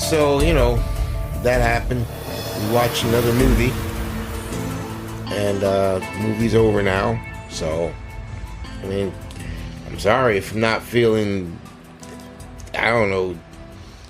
So, that happened. We watched another movie. And the movie's over now. So, I'm sorry if I'm not feeling, I don't know,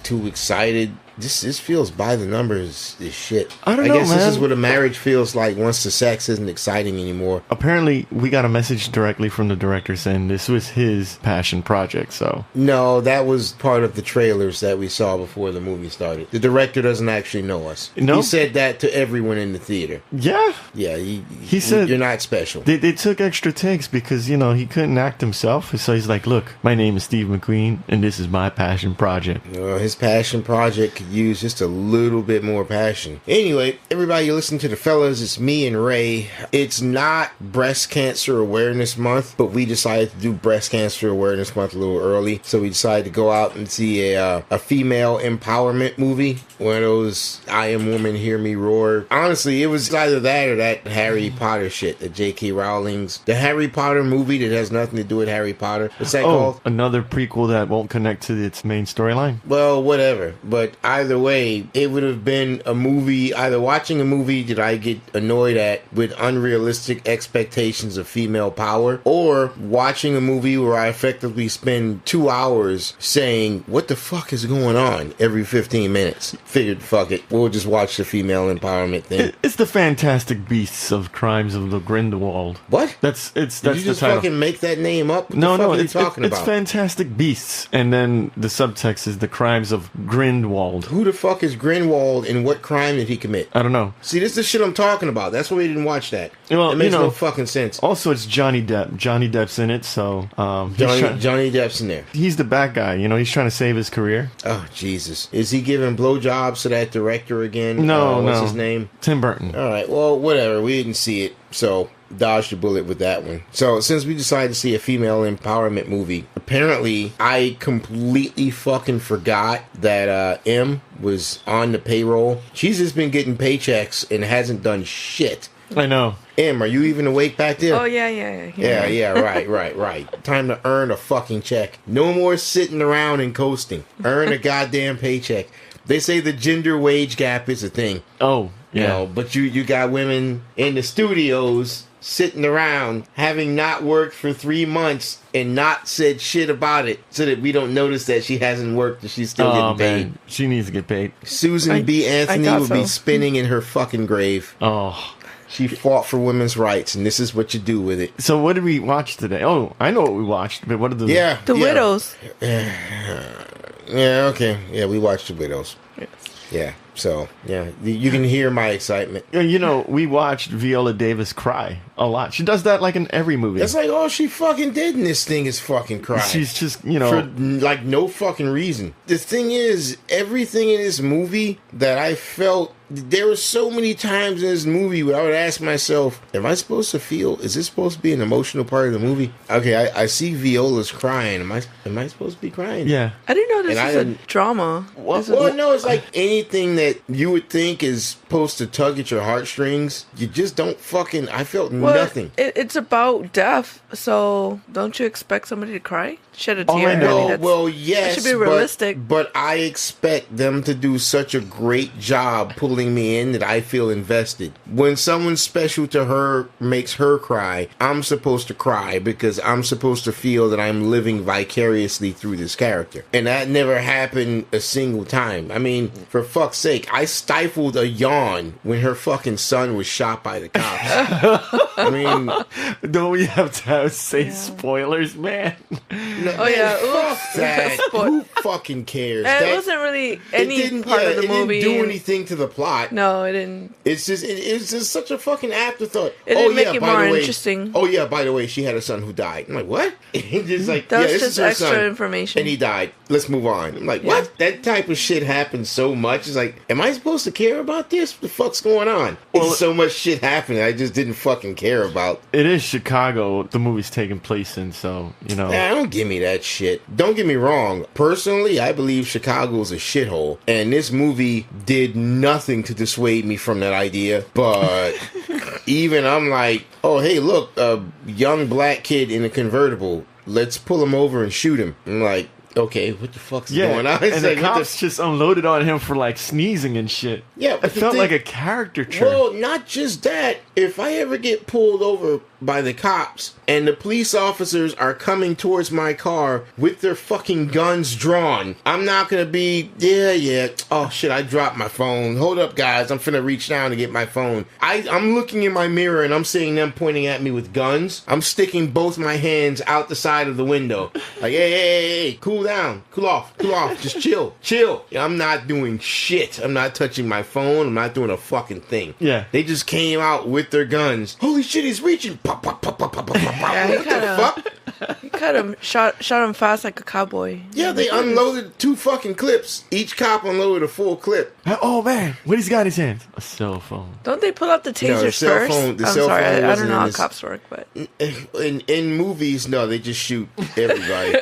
too excited. This feels by the numbers as shit. I don't know, guess man. This is what a marriage feels like once the sex isn't exciting anymore. Apparently, we got a message directly from the director saying this was his passion project, so... No, that was part of the trailers that we saw before the movie started. The director doesn't actually know us. No? He said that to everyone in the theater. Yeah? Yeah, he said... You're not special. They took extra takes because, he couldn't act himself, so he's like, look, my name is Steve McQueen, and this is my passion project. His passion project could use just a little bit more passion. Anyway, everybody listen to the fellas. It's me and Ray. It's not Breast Cancer Awareness Month, but we decided to do Breast Cancer Awareness Month a little early. So we decided to go out and see a female empowerment movie. One of those I Am Woman, Hear Me Roar. Honestly, it was either that or that Harry Potter shit, the J.K. Rowling's. The Harry Potter movie that has nothing to do with Harry Potter. What's that called? Another prequel that won't connect to its main storyline? Well, whatever. But either way, it would have been a movie, either watching a movie that I get annoyed at with unrealistic expectations of female power, or watching a movie where I effectively spend 2 hours saying, what the fuck is going on every 15 minutes? Figured, fuck it, we'll just watch the female empowerment thing. It's the Fantastic Beasts of Crimes of the Grindelwald. What? That's Did you just the title. fucking make that name up? What No, the fuck no, are you talking it's about? Fantastic Beasts, and then the subtext is the Crimes of Grindelwald. Who the fuck is Grinwald and what crime did he commit? I don't know. See, this is the shit I'm talking about. That's why we didn't watch that. Well, it makes no fucking sense. Also, it's Johnny Depp. Johnny Depp's in it, so Johnny Depp's in there. he's the bad guy. He's trying to save his career. Oh, Jesus. Is he giving blowjobs to that director again? No, What's no. his name? Tim Burton. All right, well, whatever. We didn't see it, so dodged the bullet with that one. So, since we decided to see a female empowerment movie, apparently I completely fucking forgot that M was on the payroll. She's just been getting paychecks and hasn't done shit. I know. M, are you even awake back there? Oh, yeah. Yeah, right. Time to earn a fucking check. No more sitting around and coasting. Earn a goddamn paycheck. They say the gender wage gap is a thing. Oh, yeah. But you got women in the studios sitting around having not worked for 3 months and not said shit about it so that we don't notice that she hasn't worked and she's still getting paid. Man. She needs to get paid. Susan B. Anthony would be spinning in her fucking grave. Oh. She fought for women's rights, and this is what you do with it. So what did we watch today? Oh, I know what we watched, but what are the... The Widows. Yeah, okay. Yeah, we watched The Widows. Yes. Yeah, so, yeah. You can hear my excitement. We watched Viola Davis cry a lot. She does that like in every movie. That's like all she fucking did in this thing is fucking cry. She's just, for like no fucking reason. The thing is, everything in this movie that I felt, there were so many times in this movie where I would ask myself, am I supposed to feel, is this supposed to be an emotional part of the movie? Okay, I see Viola's crying. Am I supposed to be crying? Yeah. I didn't know this was a drama. Well, no, it's like anything that you would think is supposed to tug at your heartstrings. You just don't fucking, I felt nothing. It's about death, so don't you expect somebody to cry? Shed a tear? Well, yes, that should be realistic. But I expect them to do such a great job pulling me in that I feel invested. When someone special to her makes her cry, I'm supposed to cry because I'm supposed to feel that I'm living vicariously through this character. And that never happened a single time. I mean, for fuck's sake, I stifled a yawn when her fucking son was shot by the cops. I mean... Don't we have to say spoilers, man? Oh, yeah. Fuck that. Who fucking cares? It wasn't really any part of the movie. It didn't do anything to the plot. No, it didn't. It's just such a fucking afterthought. It didn't make it more interesting. Oh, yeah, by the way, she had a son who died. I'm like, what? Just like, that was this just is her extra son, information. and he died. Let's move on. I'm like, what? That type of shit happens so much. It's like, am I supposed to care about this? What the fuck's going on? Well, so much shit happening I just didn't fucking care about. It is Chicago the movie's taking place in, so, Nah, don't give me that shit. Don't get me wrong. Personally, I believe Chicago's a shithole, and this movie did nothing to dissuade me from that idea, but even I'm like, oh, hey, look, a young black kid in a convertible. Let's pull him over and shoot him. I'm like, okay, what the fuck's Yeah, going on? and It's the like, what cops just unloaded on him for like sneezing and shit. Yeah, it but the felt thing- like a caricature. Well, not just that. If I ever get pulled over by the cops and the police officers are coming towards my car with their fucking guns drawn, I'm not gonna be, yeah. Oh shit, I dropped my phone. Hold up, guys. I'm finna reach down to get my phone. I'm looking in my mirror and I'm seeing them pointing at me with guns. I'm sticking both my hands out the side of the window. Like, hey, cool down. Cool off. Just chill. I'm not doing shit. I'm not touching my phone. I'm not doing a fucking thing. Yeah. They just came out with their guns. Holy shit, he's reaching. Pop, pop, pop, pop, pop, pop, pop. Yeah, What the fuck? He cut him, shot him fast like a cowboy. Yeah, they unloaded 2 fucking clips. Each cop unloaded a full clip. Oh man, what he's got in his hands? A cell phone. Don't they pull out the tasers the cell first? phone- the I'm cell sorry, phone I don't wasn't know in how his- cops work, but In movies, no, they just shoot everybody.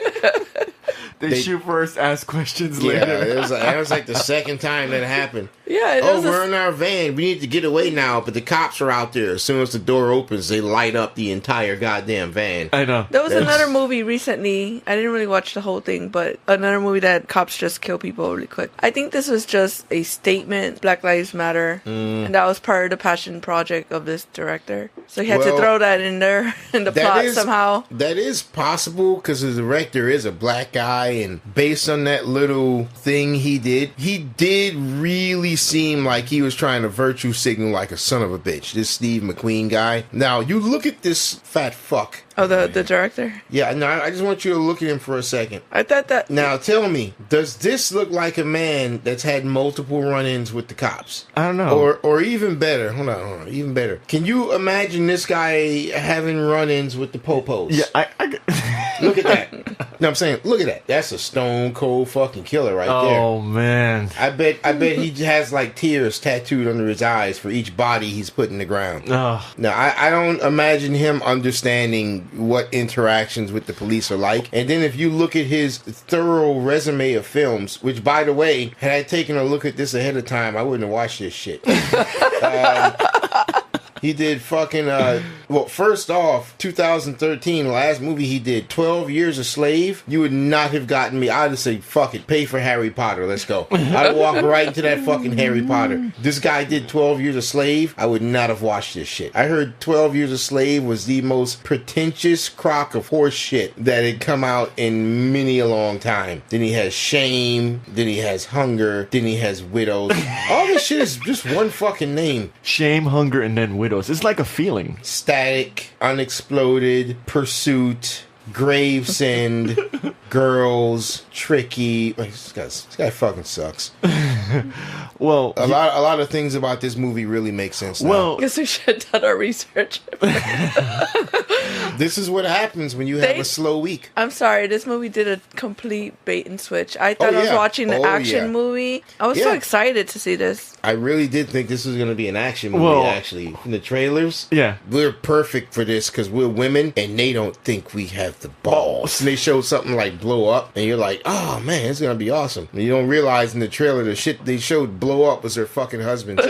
They shoot first, ask questions Yeah, later. that was like the second time that happened. yeah, it Oh, was we're in our van. We need to get away now, but the cops are out there. As soon as the door opens, they light up the entire goddamn van. I know. There was That's- another movie recently. I didn't really watch the whole thing, but another movie that cops just kill people really quick. I think this was just a statement, Black Lives Matter, and that was part of the passion project of this director. So he had to Well, throw that in there in the that plot is- somehow. That is possible because the director is a black guy, and based on that little thing he did really seem like he was trying to virtue signal like a son of a bitch. This Steve McQueen guy. Now, you look at this fat fuck. Oh, the director. Yeah, no, I just want you to look at him for a second. I thought that. Now, tell me, does this look like a man that's had multiple run-ins with the cops? I don't know. Or even better, hold on, even better. Can you imagine this guy having run-ins with the popos? Yeah, I Look at that. No, I'm saying, look at that. That's a stone cold fucking killer right there. Oh man. I bet he has like tears tattooed under his eyes for each body he's put in the ground. Oh. Now, I don't imagine him understanding what interactions with the police are like. And then if you look at his thorough resume of films, which, by the way, had I taken a look at this ahead of time, I wouldn't have watched this shit. He did fucking, well, first off, 2013, the last movie he did, 12 Years a Slave. You would not have gotten me. I'd have said, fuck it, pay for Harry Potter, let's go. I'd walk right into that fucking Harry Potter. This guy did 12 Years a Slave. I would not have watched this shit. I heard 12 Years a Slave was the most pretentious crock of horse shit that had come out in many a long time. Then he has Shame, then he has Hunger, then he has Widows. All this shit is just one fucking name. Shame, Hunger, and then Widows. It's like a feeling. Static, Unexploded, Pursuit, Gravesend, Girls, Tricky. Like, this guy fucking sucks. Well, A lot of things about this movie really make sense now. well, Guess we should have done our research. This is what happens when you have a slow week. I'm sorry, this movie did a complete bait and switch. I thought I was yeah. watching an Oh, action yeah. movie. I was so Yeah. excited to see this. I really did think this was going to be an action movie, Well- actually. In the trailers, yeah. we're perfect for this because we're women and they don't think we have the balls. And they show something like Blow Up and you're like, oh man, it's going to be awesome. And you don't realize in the trailer the shit they showed Blow Up was their fucking husbands.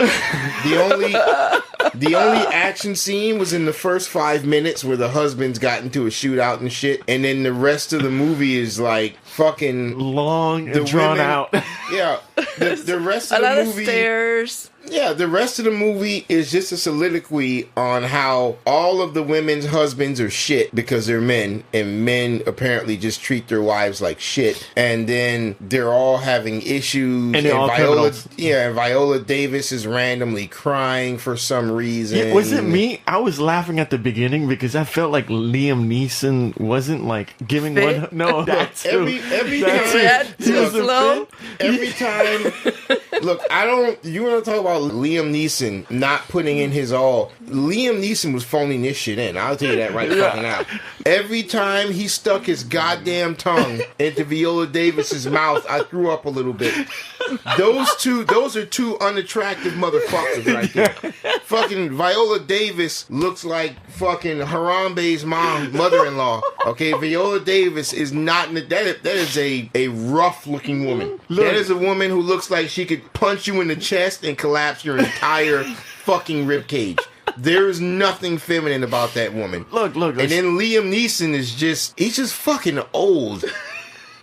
The only action scene was in the first 5 minutes where the husbands got into a shootout and shit. And then the rest of the movie is like fucking Long the and drawn women- out. Yeah. The rest A of lot the of movie. stairs. Yeah, the rest of the movie is just a soliloquy on how all of the women's husbands are shit because they're men, and men apparently just treat their wives like shit. And then they're all having issues. And they're all criminals. Viola Davis is randomly crying for some reason. Yeah, was it me? I was laughing at the beginning because I felt like Liam Neeson wasn't like giving Fit? one. No, that's every That's time- it. Yeah, He too wasn't slow. fit. Every time, look, you want to talk about Liam Neeson not putting in his all? Liam Neeson was phoning this shit in. I'll tell you that right fucking out. Every time he stuck his goddamn tongue into Viola Davis's mouth, I threw up a little bit. Those are two unattractive motherfuckers right there. Fucking Viola Davis looks like fucking Harambe's mother-in-law. Okay, Viola Davis is not that is a rough looking woman. Look. That is a woman who looks like she could punch you in the chest and collapse your entire fucking rib cage. There is nothing feminine about that woman. Look. And then Liam Neeson he's just fucking old.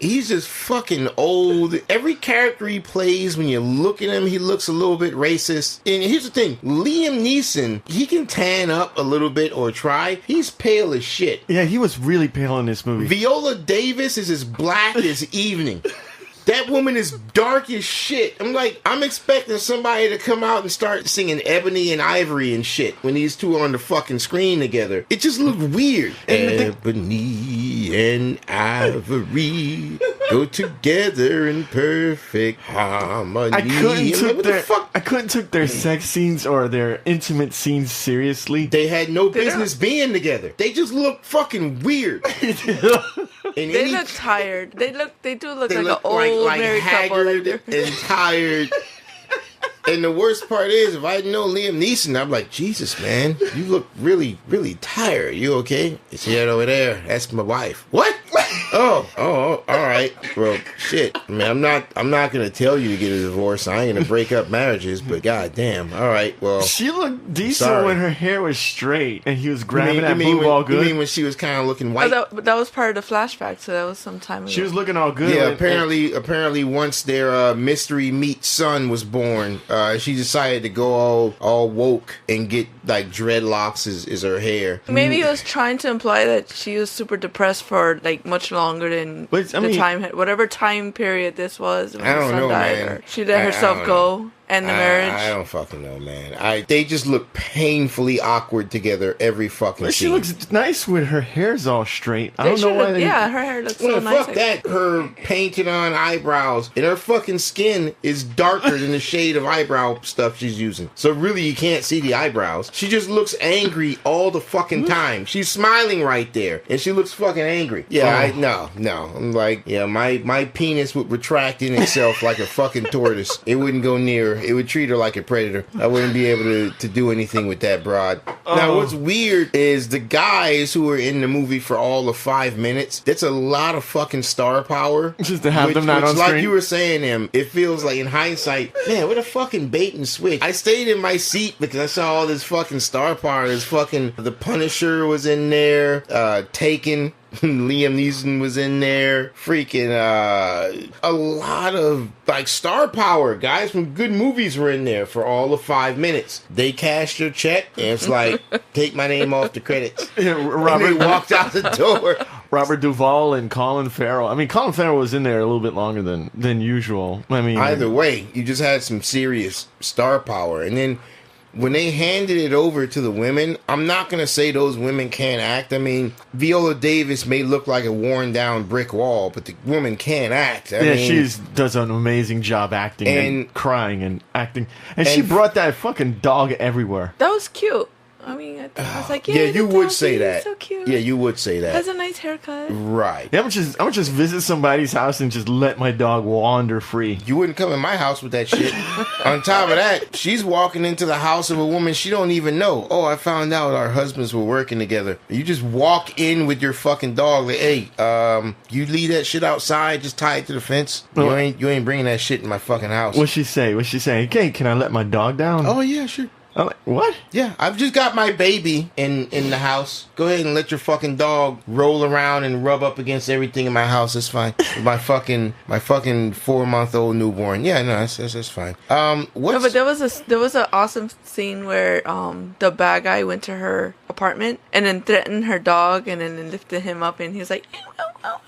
he's just fucking old. Every character he plays, when you look at him, he looks a little bit racist. And here's the thing, Liam Neeson, he can tan up a little bit or try. He's pale as shit. Yeah, he was really pale in this movie. Viola Davis is as black as evening. That woman is dark as shit. I'm expecting somebody to come out and start singing Ebony and Ivory and shit when these two are on the fucking screen together. It just looked weird. Ebony and Ivory go together in perfect harmony. I couldn't take their sex scenes or their intimate scenes seriously. They had no business being together. They just look fucking weird. They look tired. They do look like an old married couple. Haggard and tired. And the worst part is, if I know Liam Neeson, I'm like, Jesus, man, you look really, really tired. You okay? It's that over there. That's my wife. What? Oh, all right. Well, shit. I mean, I'm not gonna tell you to get a divorce. I ain't gonna break up marriages. But goddamn. All right. Well, she looked decent when her hair was straight and he was grabbing that boob all good. You mean when she was kind of looking white? Oh, that was part of the flashback, so that was some time ago. She was looking all good. Yeah. Apparently, once their mystery meat son was born, she decided to go all woke and get like dreadlocks as her hair. Maybe he was trying to imply that she was super depressed for like much longer than whatever time period this was. When I don't know, man. She let herself go. And the marriage. I don't fucking know, man. They just look painfully awkward together every fucking scene. She looks nice with her hair's all straight. I don't know why Yeah, her hair looks so nice. Fuck that. Her painted on eyebrows. And her fucking skin is darker than the shade of eyebrow stuff she's using. So really, you can't see the eyebrows. She just looks angry all the fucking time. She's smiling right there. And she looks fucking angry. Yeah, no. I'm like, yeah, my penis would retract in itself like a fucking tortoise. It wouldn't go near her. It would treat her like a predator. I wouldn't be able to do anything with that broad. Now, what's weird is the guys who were in the movie for all of 5 minutes, that's a lot of fucking star power. Just to have them not on screen. Like you were saying, it feels like in hindsight, man, what a fucking bait and switch. I stayed in my seat because I saw all this fucking star power. This fucking, The Punisher was in there, Taken. Liam Neeson was in there. Freaking a lot of like star power. Guys from good movies were in there for all of 5 minutes. They cashed their check and it's like, take my name off the credits. Robert and they walked out the door. Robert Duvall and Colin Farrell. I mean, Colin Farrell was in there a little bit longer than usual. I mean, either way, you just had some serious star power. And then when they handed it over to the women, I'm not going to say those women can't act. I mean, Viola Davis may look like a worn down brick wall, but the woman can act. I mean, she does an amazing job acting and crying and acting. And she brought that fucking dog everywhere. That was cute. I mean, I was like, yeah, you would say that. So cute. Yeah, you would say that. Has a nice haircut. Right. Yeah, I'm gonna just visit somebody's house and just let my dog wander free. You wouldn't come in my house with that shit. On top of that, she's walking into the house of a woman she don't even know. Oh, I found out our husbands were working together. You just walk in with your fucking dog like, hey, you leave that shit outside, just tie it to the fence. You ain't bringing that shit in my fucking house. What'd she say? Okay, can I let my dog down? Oh yeah, sure. I'm like, what? Yeah, I've just got my baby in the house. Go ahead and let your fucking dog roll around and rub up against everything in my house. It's fine. my fucking 4-month-old newborn. Yeah, no, that's fine. But there was an awesome scene where the bad guy went to her apartment and then threatened her dog and then lifted him up and he was like, ow.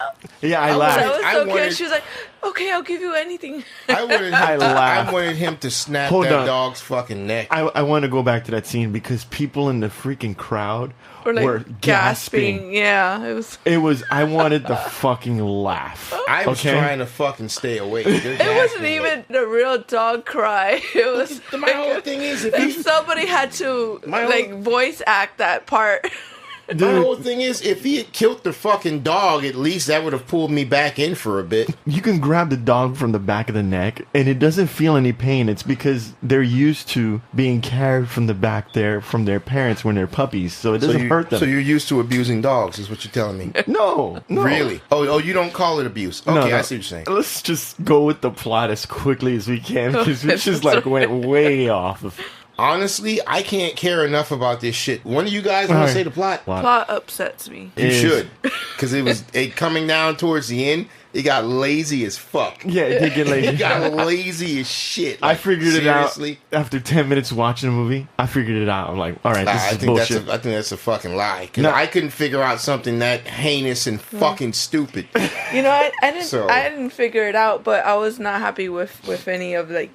Yeah, I laughed. That was so cute. She was like, okay, I'll give you anything. I wanted him to snap dog's fucking neck. I want to go back to that scene because people in the freaking crowd were gasping. Yeah, it was. I wanted to fucking laugh. I was trying to fucking stay awake. It wasn't even the real dog cry. It was. My whole thing is if somebody had to voice act that part. Dude. My whole thing is, if he had killed the fucking dog, at least that would have pulled me back in for a bit. You can grab the dog from the back of the neck, and it doesn't feel any pain. It's because they're used to being carried from the back there from their parents when they're puppies, so it doesn't hurt them. So you're used to abusing dogs, is what you're telling me? No. Really? Oh, you don't call it abuse? Okay, no. I see what you're saying. Let's just go with the plot as quickly as we can, because we just went way off of... Honestly, I can't care enough about this shit. One of you guys want to say the plot? Plot upsets me. You should. Because it coming down towards the end, It got lazy as fuck. Yeah, it did get lazy. It got lazy as shit. I figured it out seriously? after 10 minutes watching the movie. I figured it out. I'm like, all right, this is bullshit. I think that's a fucking lie. 'Cause No. I couldn't figure out something that heinous and fucking stupid. You know, I didn't figure it out, but I was not happy with any of like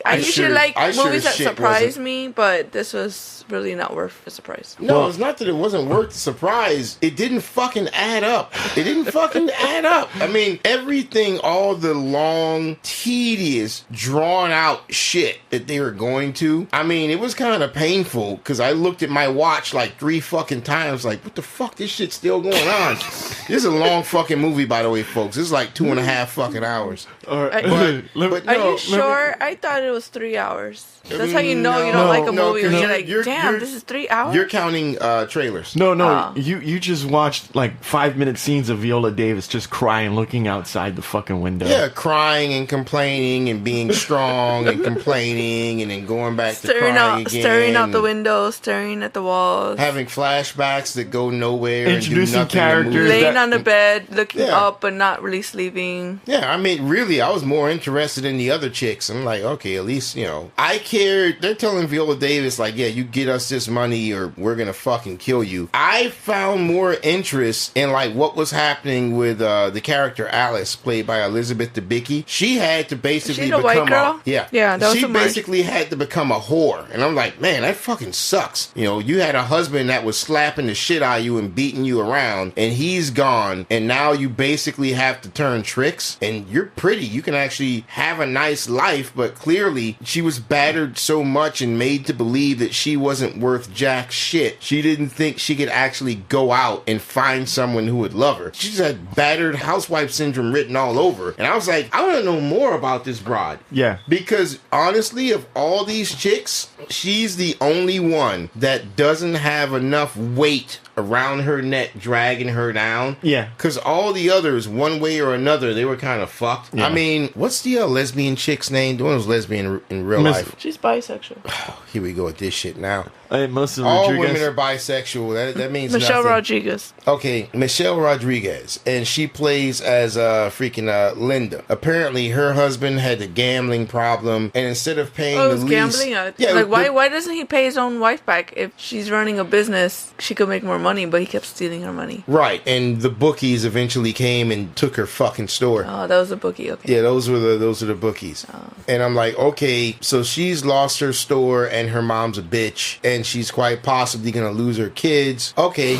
I usually like movies that surprise me, but this was really not worth the surprise. No, it's not that it wasn't worth the surprise. It didn't fucking add up. It didn't fucking add up. I mean, everything, all the long, tedious, drawn out shit that they were going to. I mean, it was kind of painful because I looked at my watch like 3 fucking times, like, what the fuck? This shit's still going on. This is a long fucking movie, by the way, folks. This is like 2.5 fucking hours. But Are you sure? I thought it was 3 hours. That's how you know you don't like a movie when you're like, damn, this is 3 hours? You're counting trailers. No. You just watched like 5-minute scenes of Viola Davis just crying, looking outside the fucking window. Yeah, crying and complaining and being strong and complaining and then going back to crying again. Staring out the window, staring at the walls. Having flashbacks that go nowhere. Introducing and do nothing characters. Laying on the bed, looking up but not really sleeping. Yeah, I mean, really, I was more interested in the other chicks. I'm like, okay, at least, I cared. They're telling Viola Davis, like, yeah, you get us this money or we're going to fucking kill you. I found more interest in, like, what was happening with the character Alice, played by Elizabeth Debicki. She had to basically become white girl? Yeah, that was she basically had to become a whore. And I'm like, man, that fucking sucks. You had a husband that was slapping the shit out of you and beating you around, and he's gone, and now you basically have to turn tricks, and you're pretty. You can actually have a nice life, but clearly she was battered so much and made to believe that she wasn't worth jack shit. She didn't think she could actually go out and find someone who would love her. She just had battered housewife syndrome written all over. And I was like, I want to know more about this broad. Yeah. Because honestly, of all these chicks, she's the only one that doesn't have enough weight around her neck dragging her down. Yeah. Because all the others, one way or another, they were kind of fucked. Yeah. I mean, what's the lesbian chick's name? The one who's lesbian in real life. She's bisexual. Here we go with this shit now. Most of all Rodriguez. women are bisexual. That means Michelle nothing. Rodriguez. Okay, Michelle Rodriguez. And she plays as freaking Linda. Apparently, her husband had a gambling problem. And instead of paying the lease... gambling? Why doesn't he pay his own wife back? If she's running a business, she could make more money, but he kept stealing her money. Right, and the bookies eventually came and took her fucking store. Oh, that was a bookie, okay. Yeah, those are the bookies. Oh. And I'm like, okay, so she's lost her store and her mom's a bitch and she's quite possibly gonna lose her kids. Okay,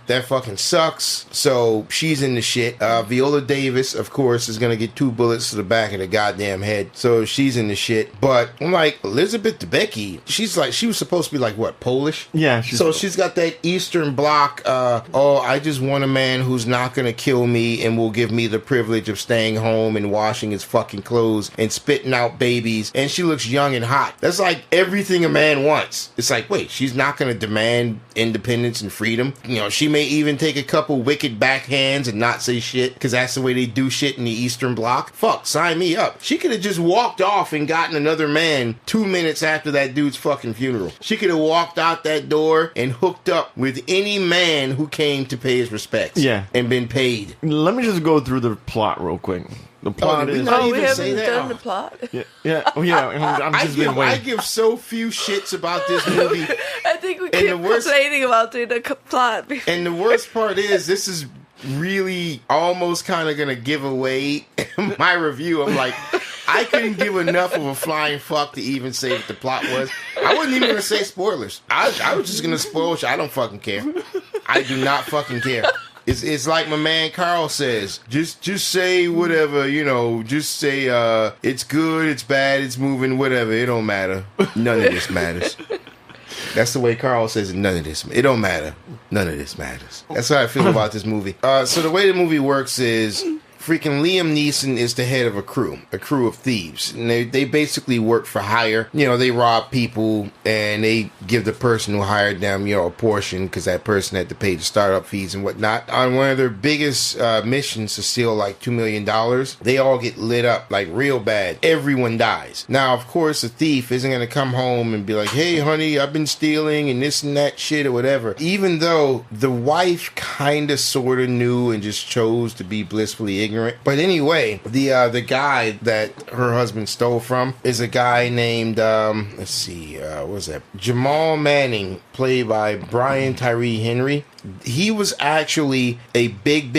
that fucking sucks. So she's in the shit. Viola Davis, of course, is gonna get 2 bullets to the back of the goddamn head. So she's in the shit. But I'm like, Elizabeth Debicki, she was supposed to be like, what, Polish? Yeah. She's got that Eastern Bloc, I just want a man who's not gonna kill me and will give me the privilege of staying home and washing his fucking clothes and spitting out babies. And she looks young and hot. That's like everything a man wants. It's like, wait, she's not gonna demand independence and freedom. She may even take a couple wicked backhands and not say shit because that's the way they do shit in the Eastern Bloc. Fuck, sign me up. She could have just walked off and gotten another man 2 minutes after that dude's fucking funeral. She could have walked out that door and hooked up with any man who came to pay his respects. Yeah. And been paid. Let me just go through the plot real quick. The plot is... we haven't done the plot? Yeah. I'm just been waiting. I give so few shits about this movie. I think we keep complaining about the plot. And the worst part is, this is really almost kind of going to give away my review. I'm like, I couldn't give enough of a flying fuck to even say what the plot was. I wasn't even going to say spoilers. I was just going to spoil shit. I don't fucking care. I do not fucking care. It's like my man Carl says, just say whatever, just say it's good, it's bad, it's moving, whatever, it don't matter. None of this matters. That's the way Carl says it. None of this. It don't matter. None of this matters. That's how I feel about this movie. So the way the movie works is... freaking Liam Neeson is the head of a crew of thieves. And they basically work for hire. They rob people and they give the person who hired them, a portion because that person had to pay the startup fees and whatnot. On one of their biggest missions to steal like $2 million, they all get lit up like real bad. Everyone dies. Now, of course, the thief isn't going to come home and be like, hey, honey, I've been stealing and this and that shit or whatever. Even though the wife kind of sort of knew and just chose to be blissfully ignorant ignorant. But anyway, the guy that her husband stole from is a guy named let's see, what was that? Jamal Manning, played by Brian Tyree Henry. He was actually a big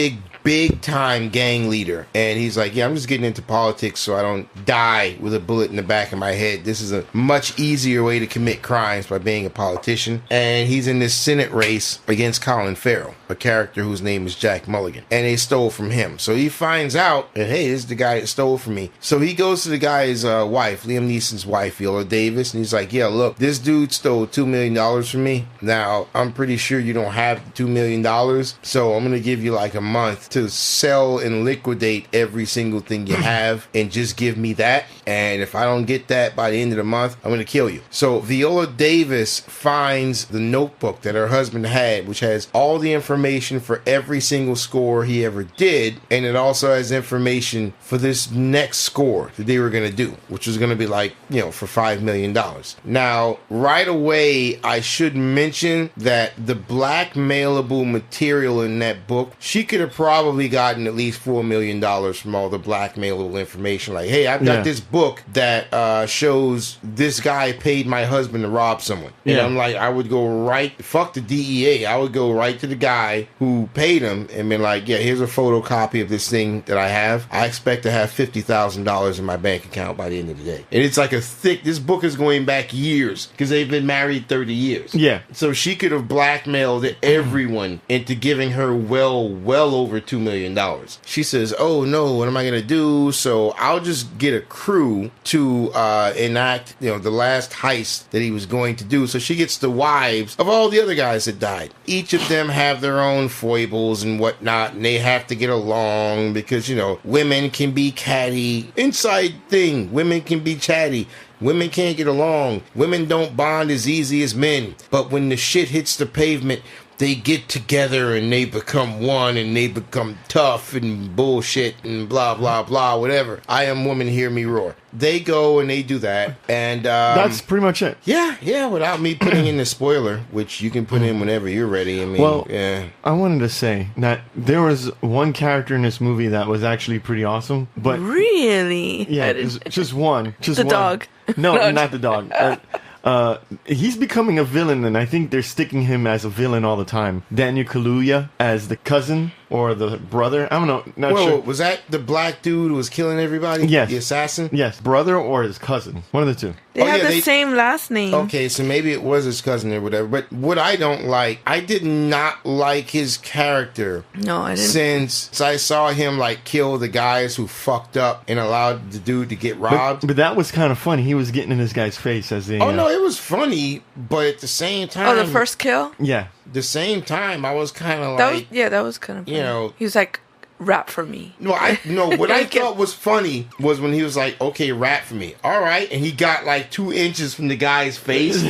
time gang leader, and he's like, yeah, I'm just getting into politics so I don't die with a bullet in the back of my head. This is a much easier way to commit crimes, by being a politician. And he's in this Senate race against Colin Farrell, a character whose name is Jack Mulligan, and they stole from him. So he finds out that, hey, this is the guy that stole from me. So he goes to the guy's wife, Liam Neeson's wife, Viola Davis, and he's like, yeah, look, this dude stole $2 million from me. Now I'm pretty sure you don't have $2 million, so I'm gonna give you like a month to sell and liquidate every single thing you have, and just give me that. And if I don't get that by the end of the month, I'm going to kill you. So Viola Davis finds the notebook that her husband had, which has all the information for every single score he ever did. And it also has information for this next score that they were going to do, which was going to be like, for $5 million. Now, right away, I should mention that the blackmailable material in that book, she could have probably gotten at least $4 million from all the blackmailable information. Like, hey, I've got this book that shows this guy paid my husband to rob someone. And I'm like, I would go fuck the DEA. I would go right to the guy who paid him and be like, yeah, here's a photocopy of this thing that I have. I expect to have $50,000 in my bank account by the end of the day. And it's like this book is going back years, because they've been married 30 years. Yeah. So she could have blackmailed everyone into giving her well over $2 million. She says, oh no, what am I going to do? So I'll just get a crew to enact, the last heist that he was going to do. So she gets the wives of all the other guys that died. Each of them have their own foibles and whatnot, and they have to get along because, women can be catty. Inside thing, women can be chatty. Women can't get along. Women don't bond as easy as men. But when the shit hits the pavement, they get together and they become one, and they become tough and bullshit and blah, blah, blah, whatever. I am woman, hear me roar. They go and they do that. And that's pretty much it. Yeah, without me putting in the spoiler, which you can put in whenever you're ready. I mean, I wanted to say that there was one character in this movie that was actually pretty awesome. But really? Yeah, just one. Just the one. dog. No, not the dog. He's becoming a villain, and I think they're sticking him as a villain all the time. Daniel Kaluuya as the cousin or the brother. I don't know. Not sure. Was that the black dude who was killing everybody? Yes. The assassin? Yes. Brother or his cousin. One of the two. They have the same last name. Okay, so maybe it was his cousin or whatever. But what I don't like, I did not like his character. No, I didn't. Since I saw him kill the guys who fucked up and allowed the dude to get robbed. But that was kind of funny. He was getting in this guy's face as they... Oh, no, it was funny, but at the same time... Oh, the first kill? Yeah. The same time, I was kind of that was kind of funny. He was like, rap for me. No, what I thought was funny was when he was like, okay, rap for me. All right. And he got 2 inches from the guy's face.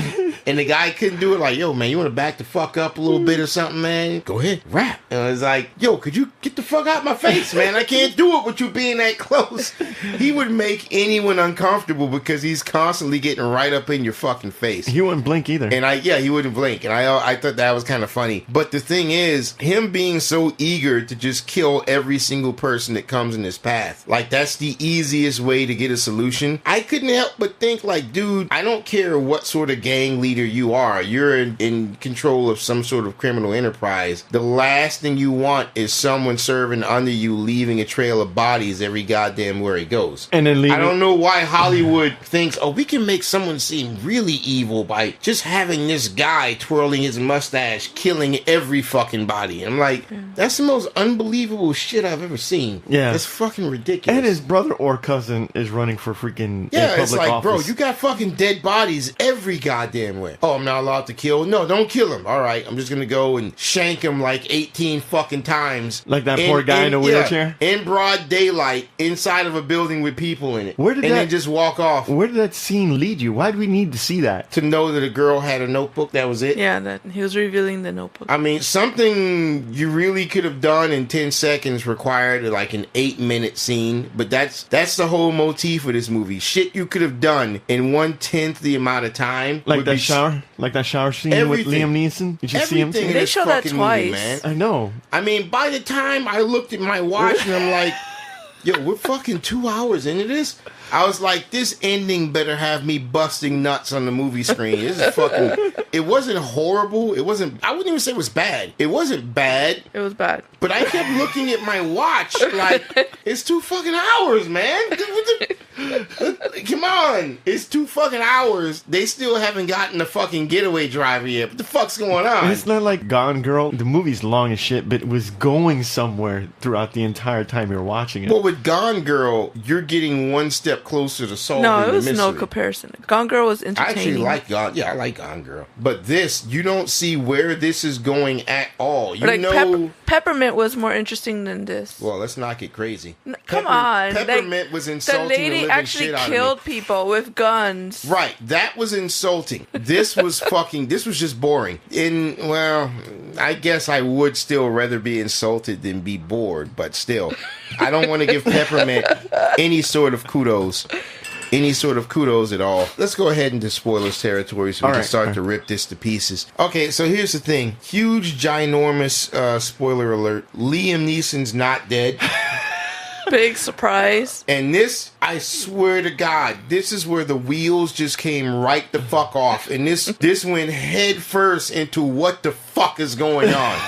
And the guy couldn't do it. Like, yo, man, you want to back the fuck up a little bit or something, man? Go ahead, rap. And I was like, yo, could you get the fuck out my face, man? I can't do it with you being that close. He would make anyone uncomfortable because he's constantly getting right up in your fucking face. He wouldn't blink either. And he wouldn't blink. And I thought that was kind of funny. But the thing is, him being so eager to just kill every single person that comes in his path, that's the easiest way to get a solution. I couldn't help but think, dude, I don't care what sort of gang leader you are. You're in control of some sort of criminal enterprise. The last thing you want is someone serving under you, leaving a trail of bodies every goddamn where he goes. And then I don't know why Hollywood thinks, we can make someone seem really evil by just having this guy twirling his mustache, killing every fucking body. And I'm like, that's the most unbelievable shit I've ever seen. Yeah. That's fucking ridiculous. And his brother or cousin is running for freaking public it's like, office. Bro, you got fucking dead bodies every goddamn way. Oh, I'm not allowed to kill? No, don't kill him. All right, I'm just gonna go and shank him 18 fucking times. Like that poor guy in a wheelchair? In broad daylight, inside of a building with people in it. Then just walk off. Where did that scene lead you? Why do we need to see that? To know that a girl had a notebook, that was it? Yeah, that he was revealing the notebook. I mean, something you really could have done in 10 seconds required an 8-minute scene, but that's the whole motif of this movie. Shit you could have done in 1/10 the amount of time. Like that shower scene with Liam Neeson? Did you see him? They show that twice. Movie, man. I know. I mean, by the time I looked at my watch and I'm like, Yo, we're fucking 2 hours into this. I was like, this ending better have me busting nuts on the movie screen. This is fucking... It wasn't horrible. It wasn't... I wouldn't even say it was bad. It wasn't bad. It was bad. But I kept looking at my watch like, it's 2 fucking hours, man. Come on. It's 2 fucking hours. They still haven't gotten the fucking getaway driver yet. What the fuck's going on? It's not like Gone Girl. The movie's long as shit, but it was going somewhere throughout the entire time you were watching it. Well, with Gone Girl, you're getting one step closer to solving No, it the was mystery. no comparison. Gone Girl was I entertaining. actually like Gone. Yeah, I like Gone Girl. But this, you don't see where this is going at all. You like know. Peppermint was more interesting than this. Well, let's not get crazy. Come on, Peppermint like, was insulting the lady living actually shit out killed of me. people with guns. Right, that was insulting. This was fucking. This was just boring. Well, I guess I would still rather be insulted than be bored, but still, I don't want to give Peppermint any sort of kudos. Any sort of kudos at all. Let's go ahead into spoilers territory so we can start to rip this to pieces. Okay, so here's the thing. Huge, ginormous spoiler alert. Liam Neeson's not dead. Big surprise. And this, I swear to God, this is where the wheels just came right the fuck off. And this went head first into what the fuck is going on.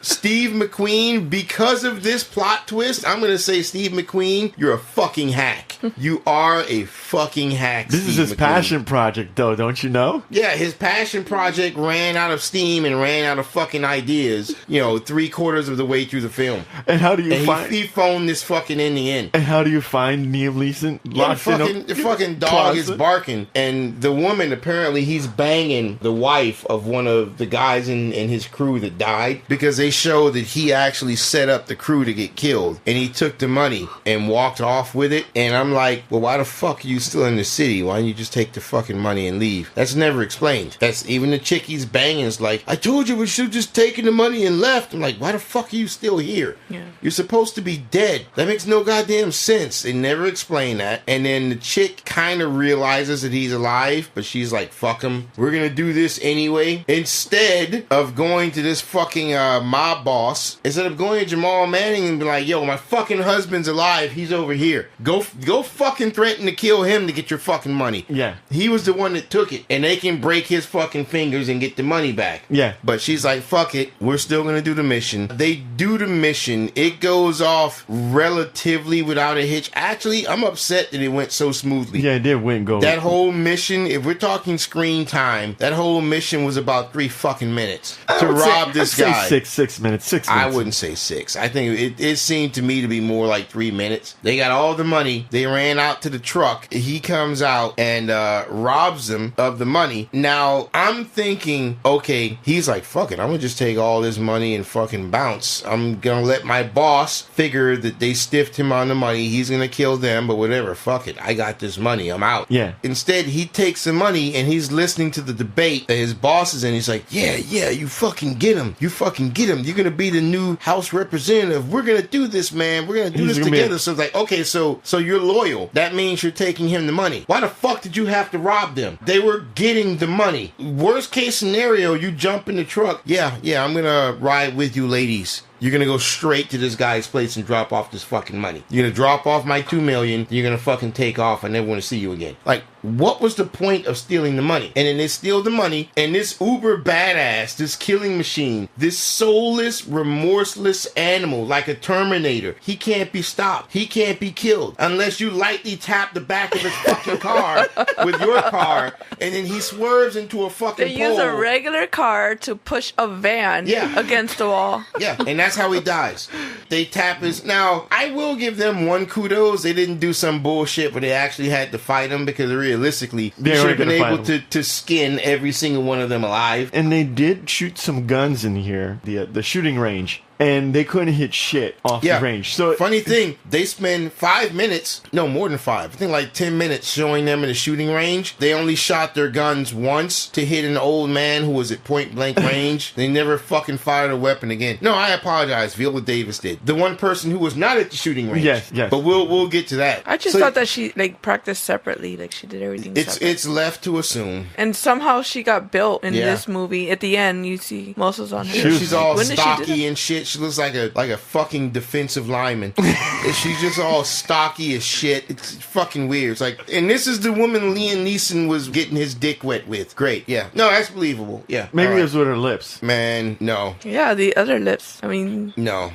Steve McQueen, because of this plot twist, I'm going to say, Steve McQueen, you're a fucking hack. You are a fucking hack. This Steve is his McQueen. passion project, though, don't you know? Yeah, his passion project ran out of steam and ran out of fucking ideas, 3/4 of the way through the film. And how do you And find... he phoned this fucking in the end. And how do you find Liam Neeson locked The fucking dog is barking, and the woman, apparently he's banging the wife of one of the guys in his crew that died, because they show that he actually set up the crew to get killed, and he took the money and walked off with it. And I'm like, well, why the fuck are you still in the city? Why don't you just take the fucking money and leave? That's never explained. That's even the chick he's banging is like, I told you we should have just taken the money and left. I'm like, why the fuck are you still here? Yeah. You're supposed to be dead. That makes no goddamn sense. They never explain that. And then the chick kind of realizes that he's alive, but she's like, fuck him. We're gonna do this anyway. Instead of going to this fucking mob boss, instead of going to Jamal Manning and be like, yo, my fucking husband's alive. He's over here. Go fucking threaten to kill him to get your fucking money. Yeah. He was the one that took it. And they can break his fucking fingers and get the money back. Yeah. But she's like, fuck it. We're still gonna do the mission. They do the mission. It goes off relatively without a hitch. Actually, I'm upset that it went so smoothly. Yeah, it did go. That whole mission, if we're talking screen time, that whole mission was about 3 fucking minutes to rob this guy. I'd say 6 minutes. 6 minutes. I wouldn't say 6. I think it seemed to me to be more like 3 minutes. They got all the money. They ran out to the truck. He comes out and robs them of the money. Now, I'm thinking, okay, he's like, fuck it. I'm going to just take all this money and fucking bounce. I'm going to let my boss figure that they stiffed him on the money. He's going to kill them, but whatever. Fuck it. I got this money. I'm out. Yeah. Instead, he takes the money and he's listening to the debate that his boss is in. He's like, yeah, you fucking get him. You fucking get him. You're going to be the new House representative. We're going to do this, man. We're going to do this together. So it's like, okay, so you're loyal. That means you're taking him the money. Why the fuck did you have to rob them? They were getting the money. Worst case scenario, you jump in the truck. Yeah, I'm going to ride with you, ladies. You're going to go straight to this guy's place and drop off this fucking money. You're going to drop off my $2 million. You're going to fucking take off. I never want to see you again. Like, what was the point of stealing the money? And then they steal the money, and this uber badass, this killing machine, this soulless, remorseless animal, like a Terminator, he can't be stopped. He can't be killed unless you lightly tap the back of his fucking car with your car, and then he swerves into a fucking They pole. use a regular car to push a van against the wall. Yeah, and that's how he dies. They tap his... Now, I will give them one kudos. They didn't do some bullshit where they actually had to fight him, because realistically, they should have been able to skin every single one of them alive. And they did shoot some guns in here, the shooting range. And they couldn't hit shit off the range. So funny thing, they spend 5 minutes, no more than 5, I think like 10 minutes showing them in the shooting range. They only shot their guns once to hit an old man who was at point blank range. They never fucking fired a weapon again. No, I apologize. Viola Davis did. The one person who was not at the shooting range. Yes. But we'll get to that. I just thought that she practiced separately, like she did everything separate. It's left to assume. And somehow she got built in this movie. At the end, you see muscles on her. She's all stocky and shit. She looks like a fucking defensive lineman. And she's just all stocky as shit. It's fucking weird. It's like, and this is the woman Liam Neeson was getting his dick wet with. Great, yeah. No, that's believable. Yeah. Maybe All it was with her lips. Man, no. Yeah, the other lips. I mean, No.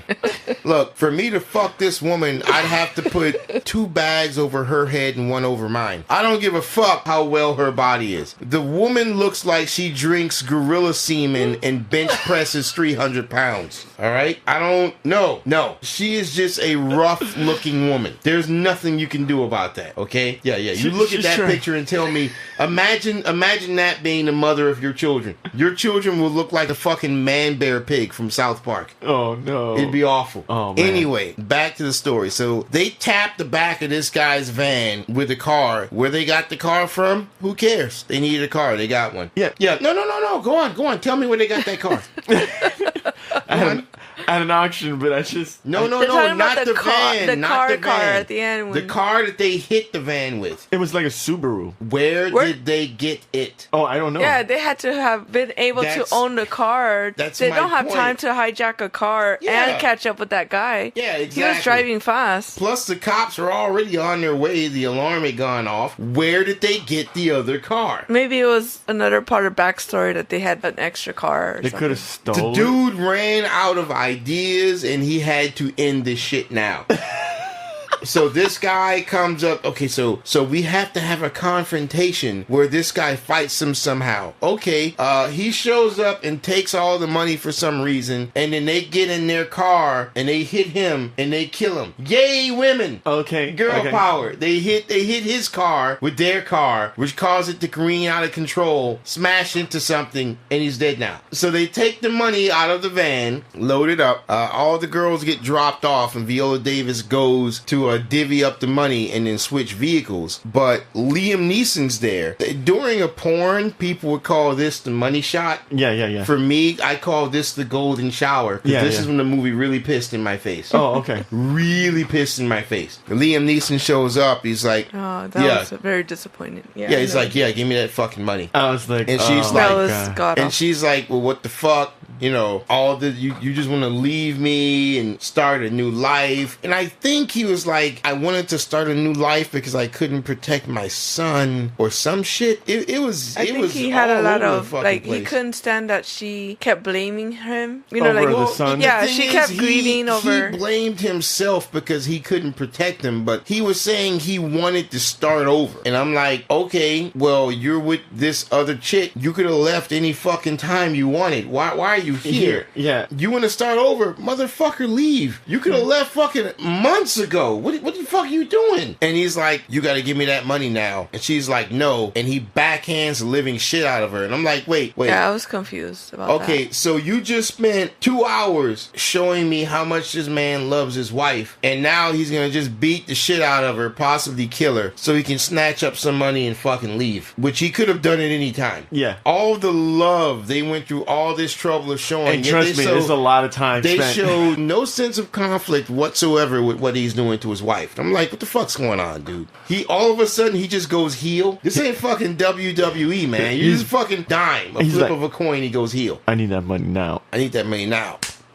Look, for me to fuck this woman, I'd have to put 2 bags over her head and 1 over mine. I don't give a fuck how well her body is. The woman looks like she drinks gorilla semen and bench presses 300 pounds. All right? I don't know. No. She is just a rough looking woman. There's nothing you can do about that, okay? Yeah. You look at that picture and tell me, imagine that being the mother of your children. Your children will look like a fucking man-bear pig from South Park. Oh, no. It'd be awful. Oh, man. Anyway, back to the story. So they tapped the back of this guy's van with a car. Where they got the car from? Who cares? They needed a car. They got one. Yeah. No. Go on. Tell me where they got that car. At an auction, but I just... No, not the van. Not the car van. at the end. The car that they hit the van with. It was like a Subaru. Where did they get it? Oh, I don't know. Yeah, they had to have been able to own the car. They don't have time to hijack a car and catch up with that guy. Yeah, exactly. He was driving fast. Plus, the cops were already on their way. The alarm had gone off. Where did they get the other car? Maybe it was another part of backstory that they had an extra car. They could have stolen. The dude ran out of ideas and he had to end this shit now. So this guy comes up. Okay, so we have to have a confrontation where this guy fights him somehow. Okay, he shows up and takes all the money for some reason, and then they get in their car and they hit him and they kill him. Yay, women! Okay, girl power. They hit his car with their car, which caused it to careen out of control, smash into something, and he's dead now. So they take the money out of the van, load it up. All the girls get dropped off, and Viola Davis goes to divvy up the money and then switch vehicles. But Liam Neeson's there. During a porn, people would call this the money shot. Yeah. For me, I call this the golden shower. This is when the movie really pissed in my face. Oh, okay. Really pissed in my face. Liam Neeson shows up. He's like, oh, that was very disappointing. Yeah, he's like, give me that fucking money. I was like, and she's like, that was god awful. And she's like, well, what the fuck? You know, all the you just want to leave me and start a new life. And I think he was like, I wanted to start a new life because I couldn't protect my son or some shit. It was. I think he had a lot of like place. He couldn't stand that she kept blaming him. You know, over like the son. Yeah, she kept grieving over. He blamed himself because he couldn't protect him, but he was saying he wanted to start over. And I'm like, okay, well, you're with this other chick. You could have left any fucking time you wanted. Why are you here? Yeah. You want to start over? Motherfucker, leave. You could have left fucking months ago. What the fuck are you doing? And he's like, you got to give me that money now. And she's like, no. And he backhands the living shit out of her. And I'm like, wait. Yeah, I was confused about that. Okay, so you just spent 2 hours showing me how much this man loves his wife. And now he's going to just beat the shit out of her, possibly kill her, so he can snatch up some money and fucking leave. Which he could have done at any time. Yeah. All the love they went through, all this trouble of showing. And trust me, there's a lot of time they spent. showed no sense of conflict whatsoever with what he's doing to his wife. I'm like, what the fuck's going on, dude? He all of a sudden he just goes heel. This ain't fucking WWE, man. You just fucking dime. A flip of a coin, he goes heel. I need that money now.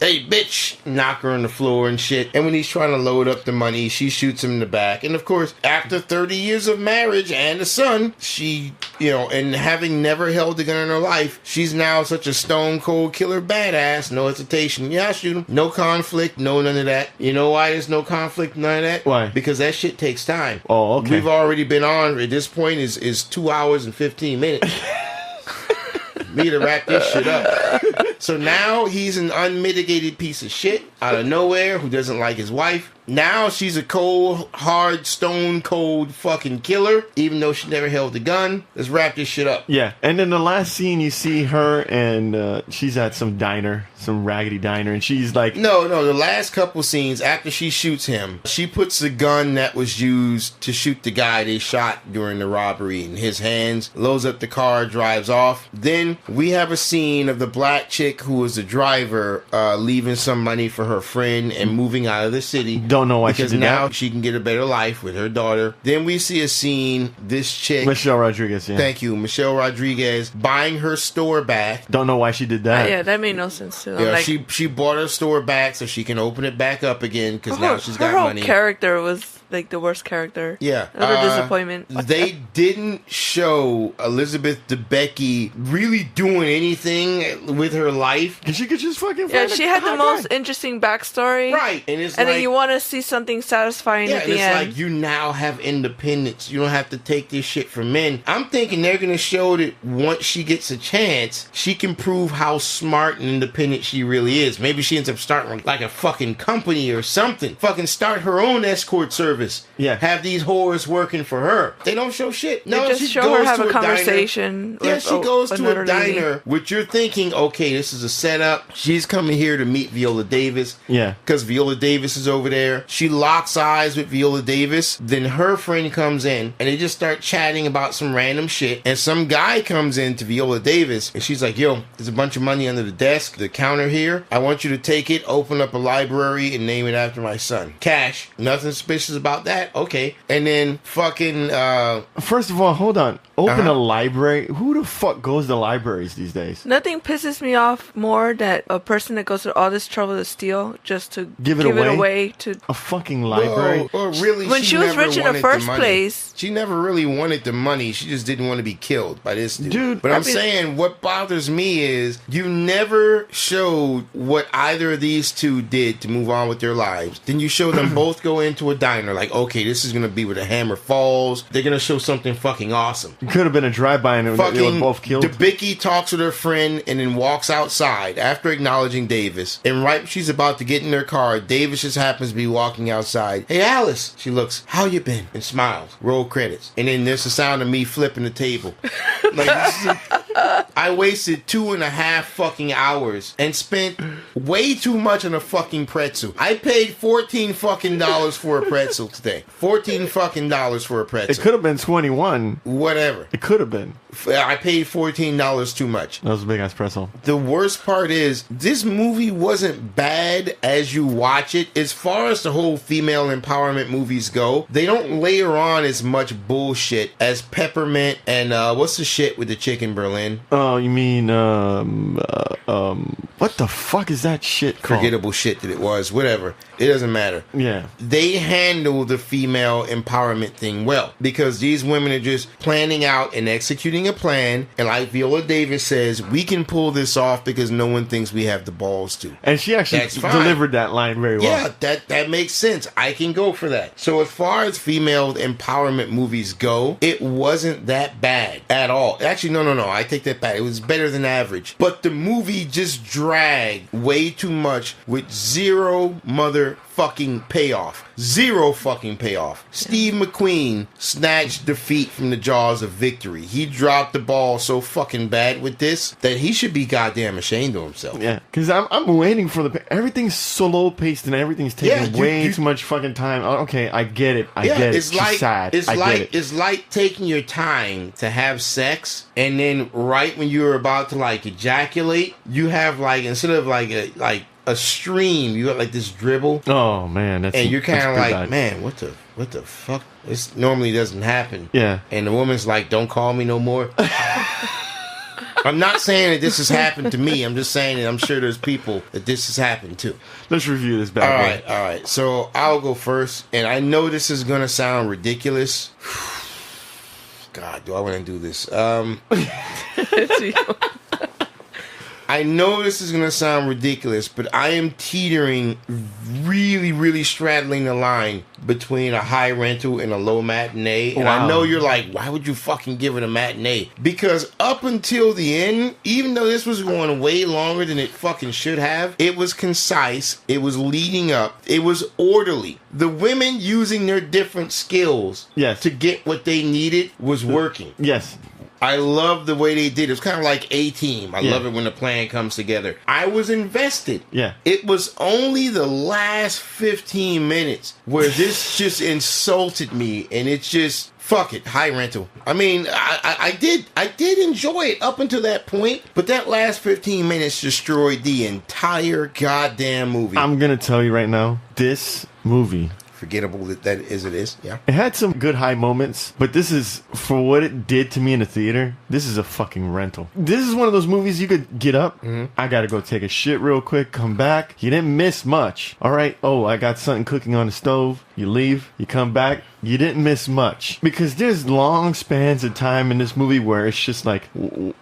Hey, bitch! Knock her on the floor and shit. And when he's trying to load up the money, she shoots him in the back. And of course, after 30 years of marriage and a son, she, and having never held a gun in her life, she's now such a stone cold killer badass. No hesitation. Yeah, I shoot him. No conflict. No none of that. You know why there's no conflict? None of that? Why? Because that shit takes time. Oh, okay. We've already been on, at this point, is 2 hours and 15 minutes. Me to wrap this shit up. So now he's an unmitigated piece of shit out of nowhere who doesn't like his wife. Now she's a cold, hard, stone cold fucking killer, even though she never held a gun. Let's wrap this shit up. Yeah, and then the last scene you see her and she's at some diner, some raggedy diner, and she's like... No, the last couple scenes after she shoots him, she puts the gun that was used to shoot the guy they shot during the robbery in his hands, loads up the car, drives off. Then we have a scene of the black chick who was the driver leaving some money for her friend and moving out of the city. Don't know why she because did now that. she can get a better life with her daughter. Then we see a scene, this chick, Michelle Rodriguez, yeah. thank you, Michelle Rodriguez, buying her store back. Don't know why she did that. Yeah, that made no sense too. Yeah, Like, she bought her store back so she can open it back up again because now she's got her whole money. character was like the worst character. Yeah. Another disappointment. They didn't show Elizabeth Debicki really doing anything with her life. Cause she could just fucking Yeah, find she a had the hot most guy. interesting backstory. Right. And it's And like, then you want to see something satisfying yeah, at and the it's end. like you now have independence. You don't have to take this shit from men. I'm thinking they're going to show that once she gets a chance, she can prove how smart and independent she really is. Maybe she ends up starting like a fucking company or something. Fucking start her own escort service. Yeah. Have these whores working for her. They don't show shit. No, They just she show goes her have to a diner. conversation. Yeah, with she goes to another a lady. diner, which you're thinking, okay, this is a setup. She's coming here to meet Viola Davis. Yeah. Because Viola Davis is over there. She locks eyes with Viola Davis. Then her friend comes in, and they just start chatting about some random shit. And some guy comes in to Viola Davis, and she's like, yo, there's a bunch of money under the desk, the counter here. I want you to take it, open up a library, and name it after my son. Cash. Nothing suspicious about that. Okay. And then fucking, First of all, hold on. Open Uh-huh. a library. Who the fuck goes to libraries these days? Nothing pisses me off more that a person that goes through all this trouble to steal just to Give it away? to. A fucking library. Or really, When she was never rich in the wanted first money. place. She never really wanted the money. She just didn't want to be killed by this dude. Dude, But I I'm mean- saying what bothers me is you never showed what either of these two did to move on with their lives. Then you show them both go into a diner like, okay, this is going to be where the hammer falls. They're going to show something fucking awesome. Could have been a drive-by and they were Fucking both killed. Debicki talks with her friend and then walks outside after acknowledging Davis. And right when she's about to get in her car, Davis just happens to be walking outside. Hey, Alice. She looks, how you been? And smiles. Roll credits. And then there's the sound of me flipping the table. Like, this is I wasted 2.5 fucking hours and spent way too much on a fucking pretzel. I paid $14 fucking for a pretzel today. $14 fucking for a pretzel. It could have been 21. Whatever. It could have been. I paid $14 too much. That was a big ass pretzel. The worst part is, this movie wasn't bad as you watch it. As far as the whole female empowerment movies go, they don't layer on as much bullshit as Peppermint and what's the shit with the chick in Berlin? Oh, you mean what the fuck is that shit called? Forgettable shit that it was. Whatever. It doesn't matter. Yeah. They handle the female empowerment thing well because these women are just planning out and executing a plan, and like Viola Davis says, we can pull this off because no one thinks we have the balls to. And she actually That's fine. delivered that line very well. Yeah, that makes sense. I can go for that. So as far as female empowerment movies go, it wasn't that bad at all. Actually, no. I take that back. It was better than average. But the movie just dragged way too much with zero motherfucking payoff. Zero fucking payoff. Steve McQueen snatched defeat from the jaws of victory. He dropped the ball so fucking bad with this that he should be goddamn ashamed of himself. Yeah, because I'm waiting for everything's slow paced and everything's taking way too much fucking time. Okay, I get it. I get it. It's like She's sad. It's I like get it. it's like taking your time to have sex, and then right when you're about to like ejaculate, you have like instead of like a stream, you got like this dribble, Oh man, and you're kind of pretty like, bad. man, what the fuck? This normally doesn't happen. Yeah. And the woman's like, don't call me no more. I'm not saying that this has happened to me. I'm just saying that I'm sure there's people that this has happened to. Let's review this bad boy. All right. So I'll go first, and I know this is gonna sound ridiculous. God, do I want to do this? I know this is going to sound ridiculous, but I am teetering, really, really straddling the line between a high rental and a low matinee. And I Wow. know you're like, why would you fucking give it a matinee? Because up until the end, even though this was going way longer than it fucking should have, it was concise, it was leading up, it was orderly. The women using their different skills Yes. to get what they needed was working. Yes. I love the way they did it. It was kind of like A-Team. I Yeah. love it when the plan comes together. I was invested. Yeah. It was only the last 15 minutes where this just insulted me, and it just fuck it, high rental. I mean, I did enjoy it up until that point, but that last 15 minutes destroyed the entire goddamn movie. I'm gonna tell you right now, this movie, forgettable that is it is, yeah. it had some good high moments, but this is, for what it did to me in the theater, this is a fucking rental. This is one of those movies you could get up, I gotta go take a shit real quick, come back, you didn't miss much. Alright, oh, I got something cooking on the stove, you leave, you come back, you didn't miss much. Because there's long spans of time in this movie where it's just like,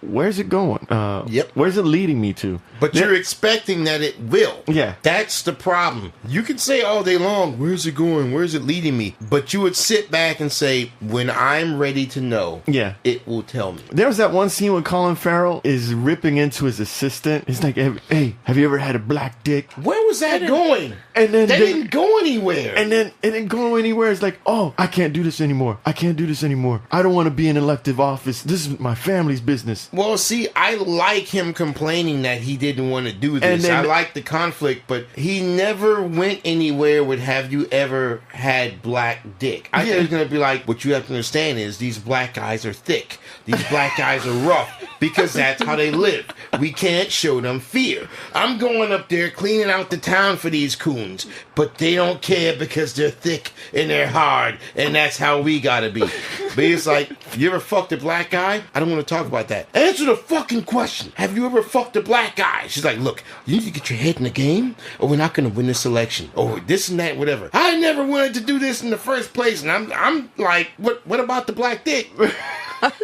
where's it going? Yep. Where's it leading me to? But you're expecting that it will. Yeah. That's the problem. You can say all day long, where's it going? Where's it leading me? But you would sit back and say, when I'm ready to know, Yeah. it will tell me. There was that one scene when Colin Farrell is ripping into his assistant. He's like, hey, have you ever had a black dick? Where was that going? And then That didn't go anywhere. And then it didn't go anywhere. It's like, oh, I can't do this anymore. I can't do this anymore. I don't want to be in elective office. This is my family's business. Well, see, I like him complaining that he didn't want to do this. And then- I like the conflict, but he never went anywhere with have you ever had black dick. I think he's going to be like, what you have to understand is these black guys are thick. These black guys are rough because that's how they live. We can't show them fear. I'm going up there cleaning out the town for these coons, but they don't care because they're thick and they're hard, and that's how we gotta be. But it's like, you ever fucked a black guy? I don't want to talk about that. Answer the fucking question. Have you ever fucked a black guy? She's like, look, you need to get your head in the game, or we're not gonna win this election, or this and that, whatever. I never wanted to do this in the first place, and I'm like, what about the black dick?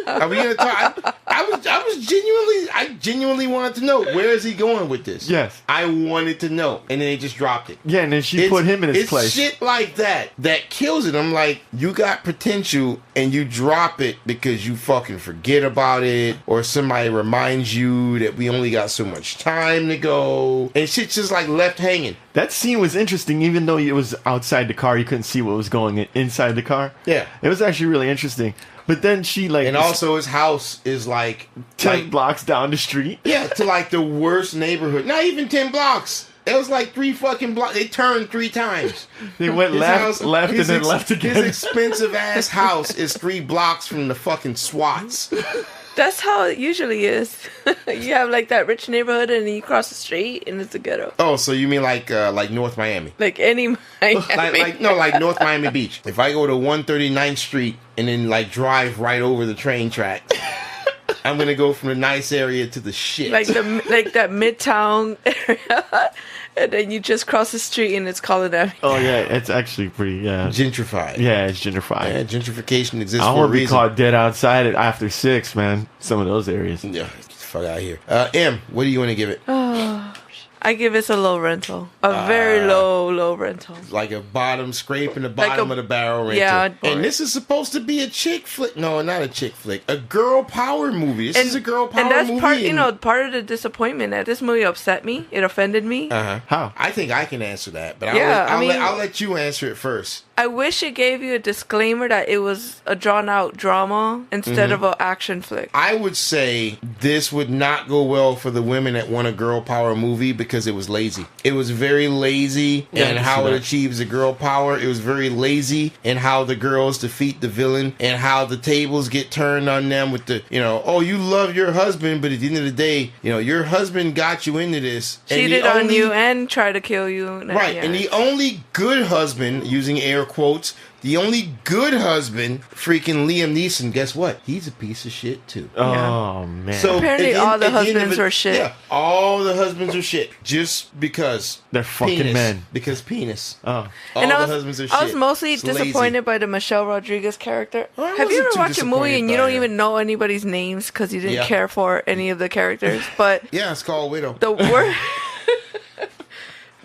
Are we gonna talk? I genuinely wanted to know, where is he going with this? Yes. I wanted to know, and then they just dropped it. Yeah, and then she put him in his place. It's shit like that kills it. I'm like, you got potential and you drop it because you fucking forget about it, or somebody reminds you that we only got so much time to go, and shit's just like left hanging. That scene was interesting, even though it was outside the car. You couldn't see what was going inside the car. Yeah. It was actually really interesting. But then she like... And also his house is like 10 blocks down the street. Yeah, to like the worst neighborhood. Not even 10 blocks. It was like 3 fucking blocks. They turned 3 times. They went left, and then left again. His expensive ass house is 3 blocks from the fucking SWATs. That's how it usually is. You have like that rich neighborhood, and then you cross the street, and it's a ghetto. Oh, so you mean like North Miami? Like any Miami. like North Miami Beach. If I go to 139th Street and then like drive right over the train track, I'm gonna go from the nice area to the shit. Like that Midtown area. And then you just cross the street and it's Collin Avenue. Oh yeah, it's actually pretty gentrified. Yeah, it's gentrified. Yeah, gentrification exists I for a want to be reason. caught dead outside after 6, man. Some of those areas. Yeah, get the fuck out of here. M, what do you want to give it? I give it a low rental. A very low rental. Like a bottom, scraping the bottom of the barrel rental. Yeah. And this is supposed to be a chick flick. No, not a chick flick. A girl power movie. This is a girl power movie. And that's part of the disappointment that this movie upset me. It offended me. Uh-huh. How? I think I can answer that, but I'll let you answer it first. I wish it gave you a disclaimer that it was a drawn-out drama instead of an action flick. I would say this would not go well for the women that want a girl power movie because it was lazy. It was very lazy in how it achieves the girl power. It was very lazy in how the girls defeat the villain and how the tables get turned on them with the, oh, you love your husband, but at the end of the day, your husband got you into this. Cheated on you and tried to kill you. Right, and the only good husband, using air quotes, the only good husband, freaking Liam Neeson, guess what? He's a piece of shit, too. Oh, man. So apparently all the husbands are shit. Yeah, all the husbands are shit. Just because. They're fucking penis. Men. Because penis. Oh. All the husbands are shit. I was mostly It's disappointed lazy. by the Michelle Rodriguez character. I Have you wasn't ever too watched a movie disappointed and you by don't her. even know anybody's names because you didn't care for any of the characters? But Yeah, it's called Widow. the worst...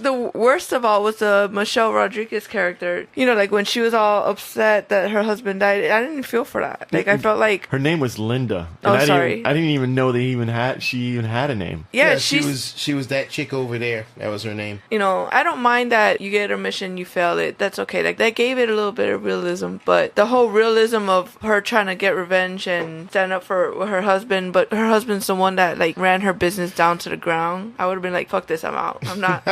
The worst of all was the Michelle Rodriguez character. Like when she was all upset that her husband died. I didn't feel for that. Like I felt like Her name was Linda. Oh, I sorry. I didn't even know she even had a name. yeah, she was that chick over there. That was her name. I don't mind that you get a mission, you fail it. That's okay. Like that gave it a little bit of realism, but the whole realism of her trying to get revenge and stand up for her husband, but her husband's the one that like ran her business down to the ground. I would have been like, fuck this, I'm out. I'm not.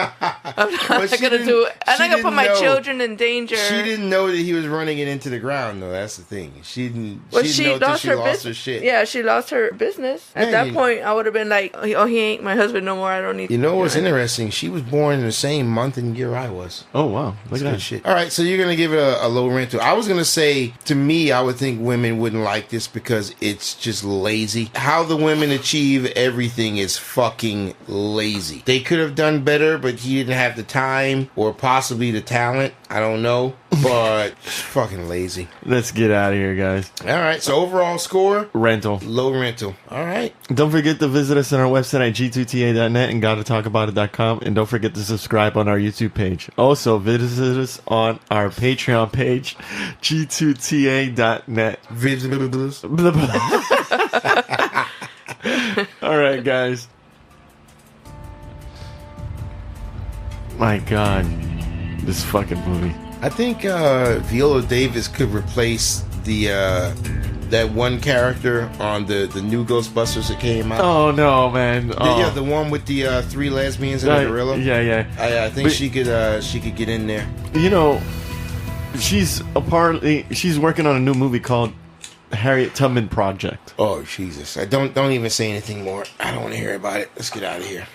I'm not gonna do it. I'm not gonna put my children in danger. She didn't know that he was running it into the ground, though. That's the thing. She didn't. Well, she didn't know that she lost her shit. Yeah, she lost her business. At that point, I would have been like, "Oh, he ain't my husband no more. I don't need." You know what's interesting? She was born in the same month and year I was. Oh wow, look at that shit. All right, so you're gonna give it a low rental. I was gonna say, to me, I would think women wouldn't like this because it's just lazy. How the women achieve everything is fucking lazy. They could have done better, but he didn't have the time or possibly the talent. I don't know, but fucking lazy. Let's get out of here, guys. All right, so overall score? Rental. Low rental. All right. Don't forget to visit us on our website at g2ta.net and gottatalkaboutit.com, and don't forget to subscribe on our YouTube page. Also, visit us on our Patreon page, g2ta.net. All right, guys. My God, this fucking movie. I think Viola Davis could replace the that one character on the new Ghostbusters that came out. Oh no, man! Yeah, the one with the 3 lesbians and a gorilla. Yeah. I think she could get in there. You know, she's working on a new movie called Harriet Tubman Project. Oh Jesus! Don't even say anything more. I don't want to hear about it. Let's get out of here.